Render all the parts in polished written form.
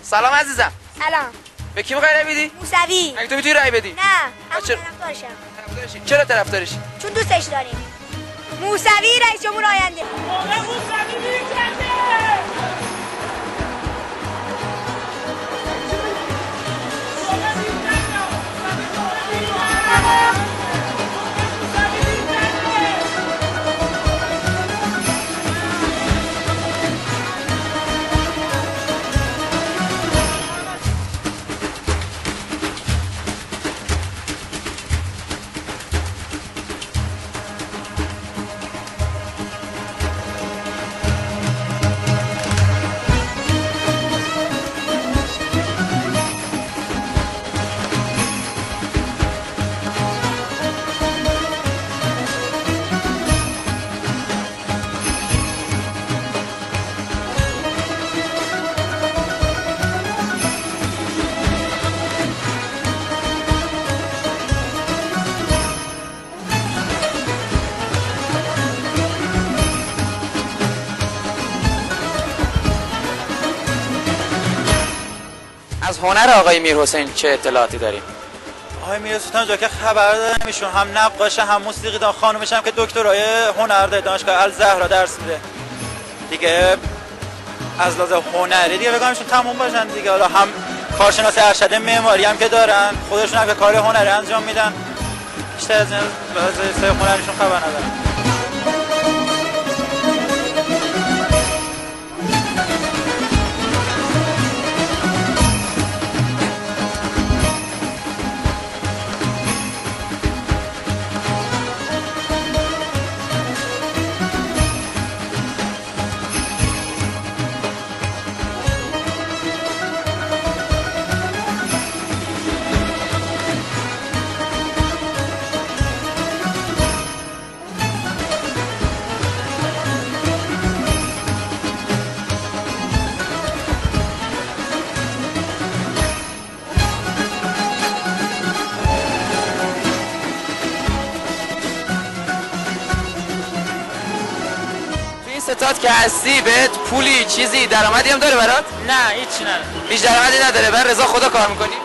سلام عزیزم. سلام. به کی می‌خوای رای بدی؟ موسوی. مگه تو می‌تونی رای بدی؟ نه، من طرفدارشم. طرفدارشی؟ چرا طرفدارشی؟ چون دوستش داریم. موسوی رئیس جمهور آینده. موسوی می‌کنه. از هنر آقای میرحسین چه اطلاعاتی داریم؟ آقای میرحسین جا که خبر دارم ایشون هم نقاشه هم موسیقی دان، خانومش هم که دکترای هنر ده دانشگاه الزهرا درس میده دیگه. از لحاظ هنری دیگه بگم ایشون تموم باشن دیگه. حالا هم کارشناس ارشد معماری هم که دارن، خودشون هم که کار هنری انجام میدن. بیشتر از این لحاظ هنریشون خبر ندارم. ستاد که هستی بهت پولی چیزی درآمدی هم داره برات؟ نه هیچ نه. هیچ درآمدی نداره. برای رضا خدا کار میکنی؟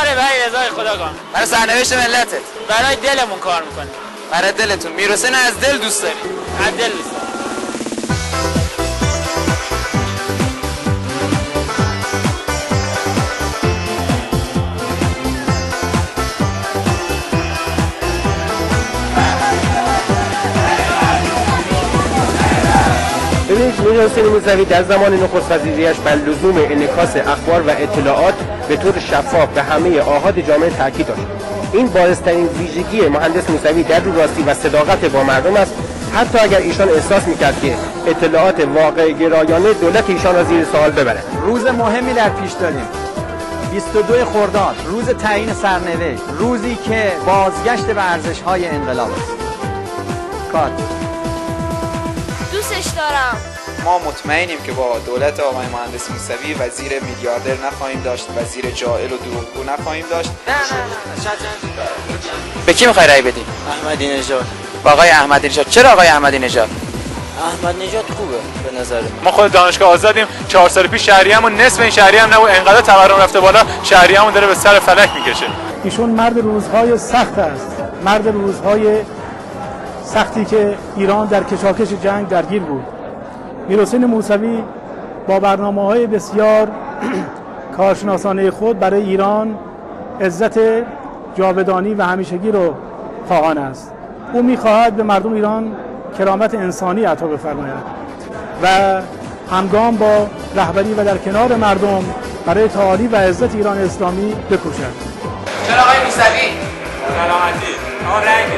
آره برای رضای خدا کار. برای سرنوشت ملتت؟ برای دلمون کار میکنی. برای دلتون. میرحسین از دل دوست داری؟ از دل دوست دارم. ببینید میرحسین موسوی در زمان نخست وزیریش بر لزوم انعکاس اخبار و اطلاعات به طور شفاف به همه آحاد جامعه تاکید داشت. این بارزترین ویژگی مهندس موسوی در رو راستی و صداقت با مردم است، حتی اگر ایشان احساس میکرد که اطلاعات واقع گرایانه دولت ایشان را زیر سوال ببرد. روز مهمی در پیش داریم. 22 خرداد روز تعیین سرنوشت، روزی که بازگشت به ارزش‌های انقلاب است. کار دوستش دارم. ما مطمئنیم که با دولت آقای مهندس موسوی وزیر میلیاردر نخواهیم داشت، وزیر جاهل و دروغگو نخواهیم داشت. نه. به کی میخوای رای بدی؟ احمدی نژاد. با آقای احمدی نژاد. چرا آقای احمدی نژاد؟ احمد نژاد خوبه به نظر ما خود دانشگاه آزادیم. 4 سال پیش شهریه‌مون نصف این شهریه هم نبود، انقدر تورم رفته بالا شهریه‌مون داره به سر فلک میکشه. ایشون مرد روزهای سخت است، مرد روزهای سختی که ایران در کشاکش جنگ درگیر بود. میرحسین موسوی با برنامه‌های بسیار کارشناسانه خود برای ایران عزت جاودانی و همیشگی رو خواهان است. او می‌خواهد به مردم ایران کرامت انسانی عطا بفرماید و همگام با رهبری و در کنار مردم برای تعالی و عزت ایران اسلامی بکوشد. چرا آقای موسوی؟ سلامتی. آقا رنگ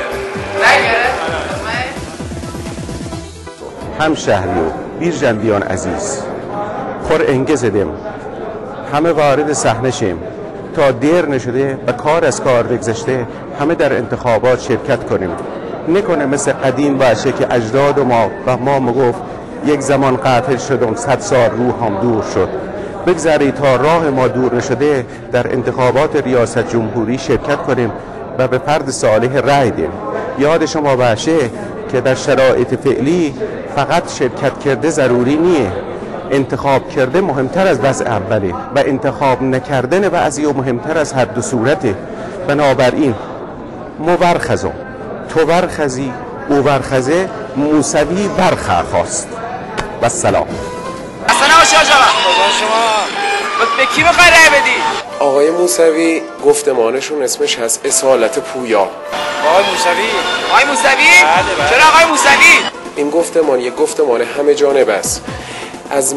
هم شهری و بیر جنبیان عزیز خور انگیز دیم همه وارد صحنه شیم تا دیر نشده و کار از کار بگذشته همه در انتخابات شرکت کنیم، نکنه مثل قدیم باشه که اجداد و ما مگفت یک زمان قاتل شدم 100 سال روحم دور شد. بگذاری تا راه ما دور نشده در انتخابات ریاست جمهوری شرکت کنیم و به فرد صالح رأی دیم. یاد شما باشه که در شرایط فعلی فقط شرکت کرده ضروری نیه، انتخاب کرده مهمتر از وضع اوله و انتخاب نکردن بعضی و مهمتر از هر دو صورته. بنابراین مبرخزم تو برخزی او برخزه موسوی برخه خواست و سلام. اصلا نباشی آجا شما به کی میخوای رأی بدی؟ آقای موسوی گفتمانشون اسمش هست اصالت پویا. آقای موسوی؟ چرا آقای موسوی؟ این گفتمان یک گفتمان همه جانبه است. از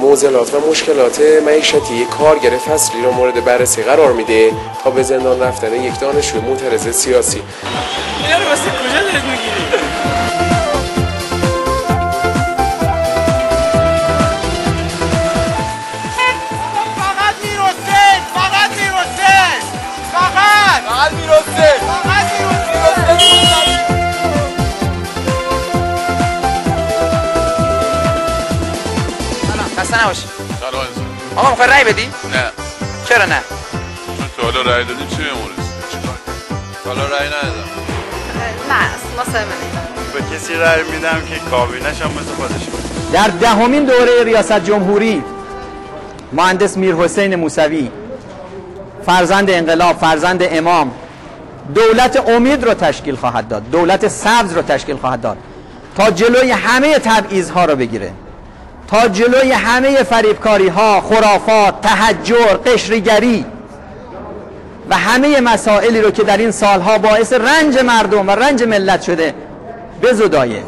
معضلات و مشکلات معیشتی یک کارگر فصلی را مورد بررسی قرار میده تا به زندان رفتن یک دانشجوی معترض سیاسی. اینا رو واسه کجا دارید میگیری؟ خسته نباشی. آقا میخوای رأی بدی؟ نه. چرا نه؟ چون تا حالا رأی دادیم چه میمونست؟ تا حالا رأی ندادم. نه مصاحبه به کسی رأی میدم که کابینش هم مثل خودش باشه. در دهمین دوره ریاست جمهوری مهندس میرحسین موسوی فرزند انقلاب، فرزند امام، دولت امید رو تشکیل خواهد داد، دولت سبز رو تشکیل خواهد داد تا جلوی همه تبعیض‌ها رو بگیره، تا جلوی همه فریبکاری ها، خرافات، تهجر، قشریگری و همه مسائلی رو که در این سالها باعث رنج مردم و رنج ملت شده بزدایه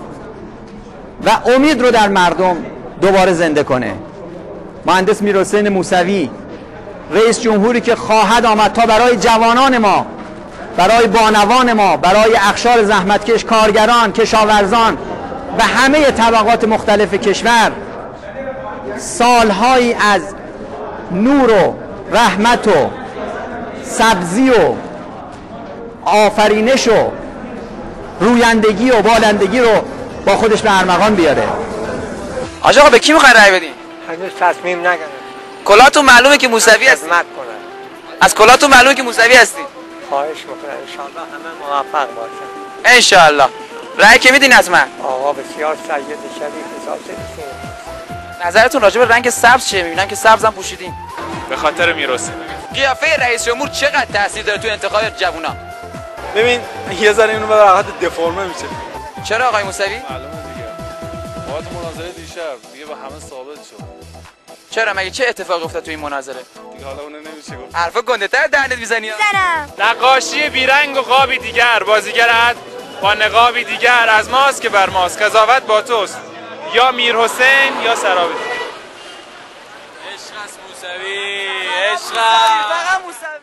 و امید رو در مردم دوباره زنده کنه. مهندس میرحسین موسوی رئیس جمهوری که خواهد آمد تا برای جوانان ما، برای بانوان ما، برای اقشار زحمتکش، کارگران، کشاورزان و همه طبقات مختلف کشور سالهایی از نور و رحمت و سبزی و آفرینش و رویندگی و بالندگی رو با خودش به ارمغان بیاره. آقا به کی میخوای رأی بدی؟ هنوز تصمیم نگرفتم. کلاتون معلومه که موسوی هستی؟ خدمت کنم. از کلاتون معلومه که موسوی هستی؟ خواهش میکنم انشالله همه موفق باشن. انشالله. رأی که میدین از من؟ آقا بسیار سید شریف حساب سید. نظرتون راجع به رنگ سبز چیه؟ میبینم که سبزم پوشیدین. به خاطر میراث. قیافه رئیس جمهور چقدر تاثیر داره تو انتخاب جوونا؟ ببین یه ذره اینو به راحت دفرمه میشه. چرا آقای موسوی؟ معلومه دیگه. باهات مناظره دیشب دیگه به همه ثابت شد. چرا مگه چه اتفاقی افتاد تو این مناظره؟ دیگه حالا اون نمیشه گفت. حرفا گنده‌تر دهنت میزنی. نقاشی بیرنگ و خوابی دیگر، بازیگرت با نقابی دیگر از ماست که بر ماست، قضاوت با توست، یا میرحسین یا سرابی. عشق است موسوی، عشق است. فقط موسوی.